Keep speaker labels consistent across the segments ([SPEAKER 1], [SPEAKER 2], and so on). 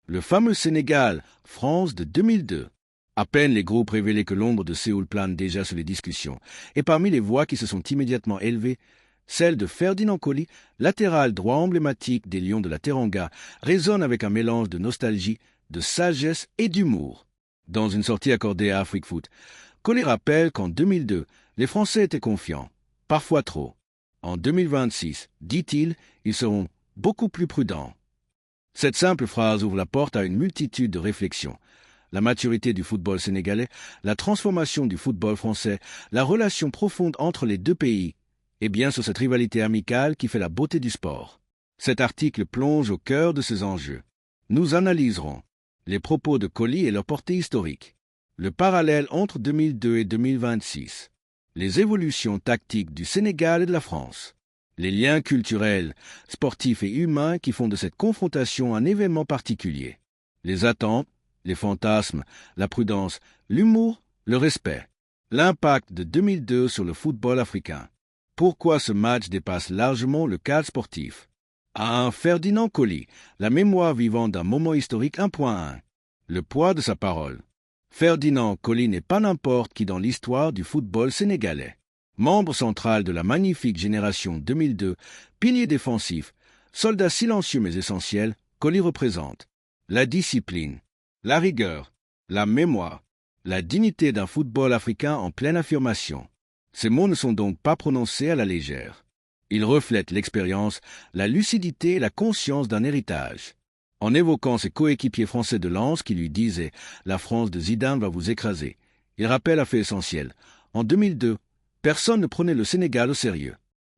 [SPEAKER 1] Le fameux Sénégal-France de 2002. À peine les groupes révélaient que l'ombre de Séoul plane déjà sur les discussions, et parmi les voix qui se sont immédiatement élevées, celle de Ferdinand Coly, latéral droit emblématique des Lions de la Teranga, résonne avec un mélange de nostalgie, de sagesse et d'humour. Dans une sortie accordée à Afrique Foot, Coly rappelle qu'en 2002, les Français étaient confiants, parfois trop. En 2026, dit-il, ils seront beaucoup plus prudents. Cette simple phrase ouvre la porte à une multitude de réflexions. La maturité du football sénégalais, la transformation du football français, la relation profonde entre les deux pays, et bien sur cette rivalité amicale qui fait la beauté du sport. Cet article plonge au cœur de ces enjeux. Nous analyserons les propos de Coly et leur portée historique, le parallèle entre 2002 et 2026, les évolutions tactiques du Sénégal et de la France, les liens culturels, sportifs et humains qui font de cette confrontation un événement particulier, les attentes, les fantasmes, la prudence, l'humour, le respect, l'impact de 2002 sur le football africain. Pourquoi ce match dépasse largement le cadre sportif? À un Ferdinand Coly, la mémoire vivante d'un moment historique 1.1. Le poids de sa parole. Ferdinand Coly n'est pas n'importe qui dans l'histoire du football sénégalais. Membre central de la magnifique génération 2002, pilier défensif, soldat silencieux mais essentiel, Coly représente la discipline, la rigueur, la mémoire, la dignité d'un football africain en pleine affirmation. Ces mots ne sont donc pas prononcés à la légère. Ils reflètent l'expérience, la lucidité et la conscience d'un héritage. En évoquant ses coéquipiers français de lance qui lui disaient « La France de Zidane va vous écraser », il rappelle un fait essentiel. En 2002, personne ne prenait le Sénégal au sérieux.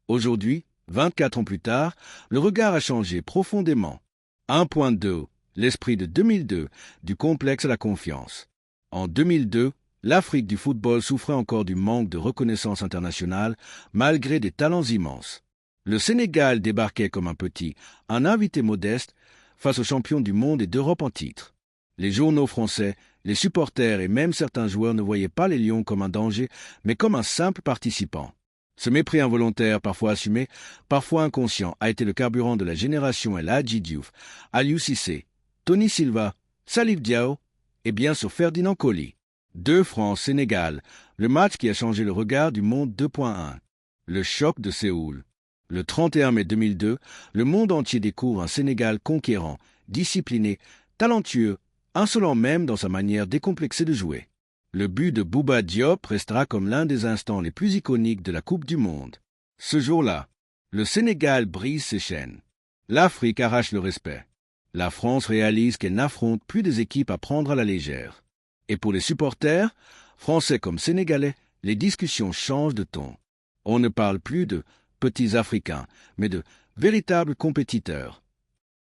[SPEAKER 1] Aujourd'hui, 24 ans plus tard, le regard a changé profondément. 1.2. L'esprit de 2002, du complexe à la confiance. En 2002, l'Afrique du football souffrait encore du manque de reconnaissance internationale, malgré des talents immenses. Le Sénégal débarquait comme un petit, un invité modeste, face aux champions du monde et d'Europe en titre. Les journaux français, les supporters et même certains joueurs ne voyaient pas les Lions comme un danger, mais comme un simple participant. Ce mépris involontaire, parfois assumé, parfois inconscient, a été le carburant de la génération El Hadji Diouf, Aliou Cissé, Tony Silva, Salif Diao et bien sûr Ferdinand Coly. 2 France-Sénégal, le match qui a changé le regard du monde 2.1. Le choc de Séoul. Le 31 mai 2002, le monde entier découvre un Sénégal conquérant, discipliné, talentueux, insolent même dans sa manière décomplexée de jouer. Le but de Bouba Diop restera comme l'un des instants les plus iconiques de la Coupe du Monde. Ce jour-là, le Sénégal brise ses chaînes. L'Afrique arrache le respect. La France réalise qu'elle n'affronte plus des équipes à prendre à la légère. Et pour les supporters, français comme sénégalais, les discussions changent de ton. On ne parle plus de petits Africains, mais de véritables compétiteurs.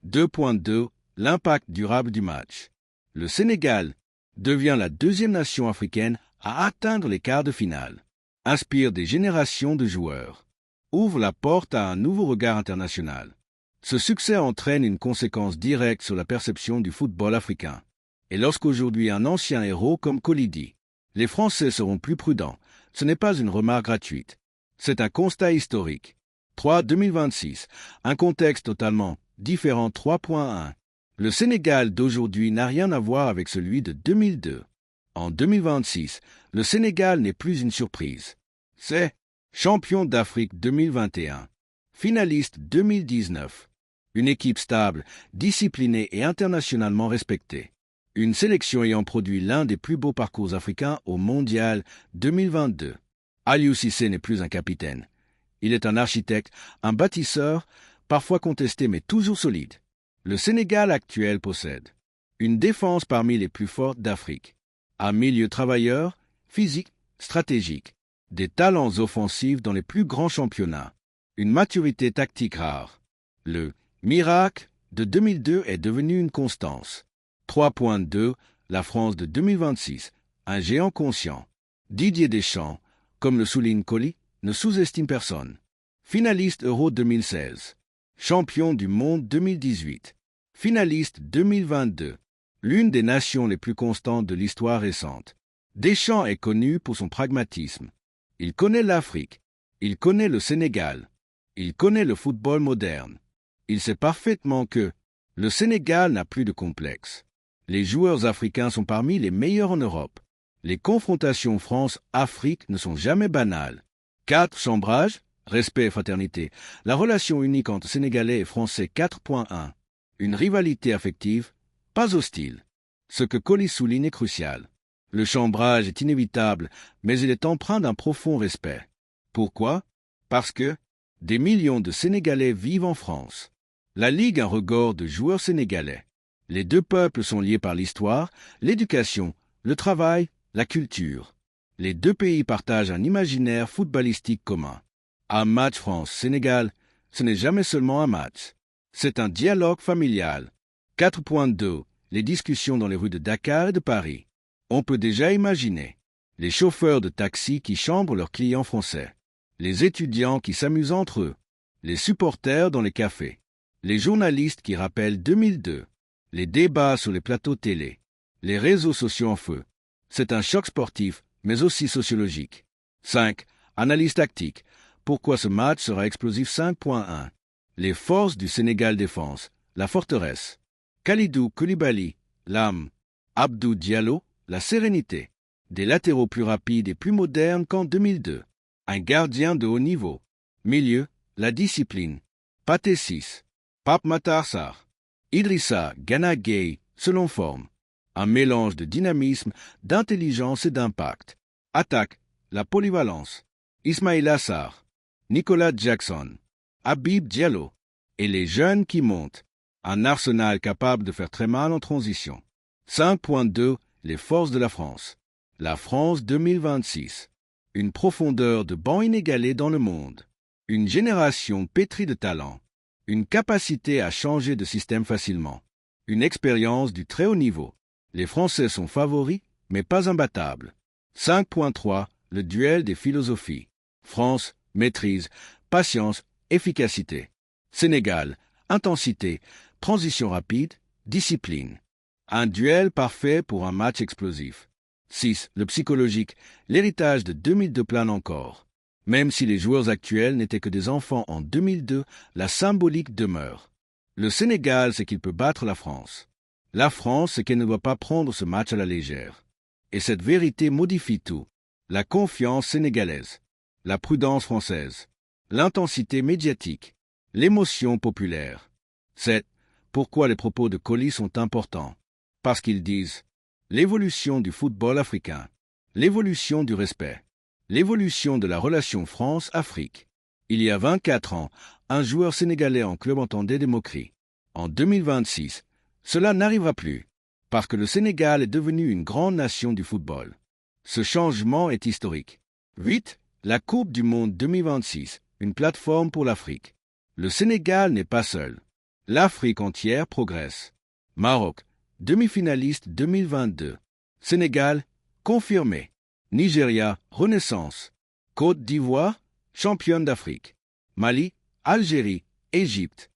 [SPEAKER 1] 2.2. L'impact durable du match. Le Sénégal devient la 2e nation africaine à atteindre les quarts de finale, inspire des générations de joueurs, ouvre la porte à un nouveau regard international. Ce succès entraîne une conséquence directe sur la perception du football africain. Et lorsqu'aujourd'hui un ancien héros comme Coly dit « Les Français seront plus prudents », ce n'est pas une remarque gratuite. C'est un constat historique. 3-2026, un contexte totalement différent 3.1. Le Sénégal d'aujourd'hui n'a rien à voir avec celui de 2002. En 2026, le Sénégal n'est plus une surprise. C'est champion d'Afrique 2021, finaliste 2019, une équipe stable, disciplinée et internationalement respectée. Une sélection ayant produit l'un des plus beaux parcours africains au Mondial 2022. Aliou Cissé n'est plus un capitaine. Il est un architecte, un bâtisseur, parfois contesté mais toujours solide. Le Sénégal actuel possède une défense parmi les plus fortes d'Afrique, un milieu travailleur, physique, stratégique, des talents offensifs dans les plus grands championnats, une maturité tactique rare. Le miracle de 2002 est devenu une constance. 3.2. La France de 2026, un géant conscient. Didier Deschamps, comme le souligne Coly, ne sous-estime personne. Finaliste Euro 2016. Champion du monde 2018. Finaliste 2022. L'une des nations les plus constantes de l'histoire récente. Deschamps est connu pour son pragmatisme. Il connaît l'Afrique. Il connaît le Sénégal. Il connaît le football moderne. Il sait parfaitement que Le Sénégal n'a plus de complexe. Les joueurs africains sont parmi les meilleurs en Europe. Les confrontations France-Afrique ne sont jamais banales. 4. Chambrage, respect et fraternité. La relation unique entre Sénégalais et Français 4.1. Une rivalité affective, pas hostile. Ce que Coly souligne est crucial. Le chambrage est inévitable, mais il est empreint d'un profond respect. Pourquoi? Parce que des millions de Sénégalais vivent en France. La Ligue a un regorge de joueurs sénégalais. Les deux peuples sont liés par l'histoire, l'éducation, le travail, la culture. Les deux pays partagent un imaginaire footballistique commun. Un match France-Sénégal, ce n'est jamais seulement un match. C'est un dialogue familial. 4.2. Les discussions dans les rues de Dakar et de Paris. On peut déjà imaginer les chauffeurs de taxi qui chambrent leurs clients français, les étudiants qui s'amusent entre eux, les supporters dans les cafés, les journalistes qui rappellent 2002, les débats sur les plateaux télé, les réseaux sociaux en feu. C'est un choc sportif, mais aussi sociologique. 5. Analyse tactique. Pourquoi ce match sera explosif? 5.1. Les forces du Sénégal défense. La forteresse. Kalidou Koulibaly, l'âme. Abdou Diallo, la sérénité. Des latéraux plus rapides et plus modernes qu'en 2002. Un gardien de haut niveau. Milieu, la discipline. Pathé 6. Pape Matar Sarr. Idrissa Gana Gueye, selon forme. Un mélange de dynamisme, d'intelligence et d'impact. Attaque, la polyvalence. Ismaïla Sarr. Nicolas Jackson. Habib Diallo. Et les jeunes qui montent. Un arsenal capable de faire très mal en transition. 5.2. Les forces de la France. La France 2026. Une profondeur de banc inégalée dans le monde. Une génération pétrie de talent. Une capacité à changer de système facilement. Une expérience du très haut niveau. Les Français sont favoris, mais pas imbattables. 5.3. Le duel des philosophies. France, maîtrise, patience, efficacité. Sénégal, intensité, transition rapide, discipline. Un duel parfait pour un match explosif. 6. Le psychologique, l'héritage de 2002 plane encore. Même si les joueurs actuels n'étaient que des enfants en 2002, la symbolique demeure. Le Sénégal sait qu'il peut battre la France. La France sait qu'elle ne doit pas prendre ce match à la légère. Et cette vérité modifie tout. La confiance sénégalaise, la prudence française, l'intensité médiatique, l'émotion populaire. 7. Pourquoi les propos de Coly sont importants? Parce qu'ils disent l'évolution du football africain, l'évolution du respect, l'évolution de la relation France-Afrique. Il y a 24 ans, un joueur sénégalais en club entendait des moqueries. En 2026, cela n'arrivera plus, parce que le Sénégal est devenu une grande nation du football. Ce changement est historique. 8. La Coupe du Monde 2026, une plateforme pour l'Afrique. Le Sénégal n'est pas seul. L'Afrique entière progresse. Maroc, demi-finaliste 2022. Sénégal, confirmé. Nigeria, renaissance. Côte d'Ivoire, championne d'Afrique. Mali, Algérie, Égypte.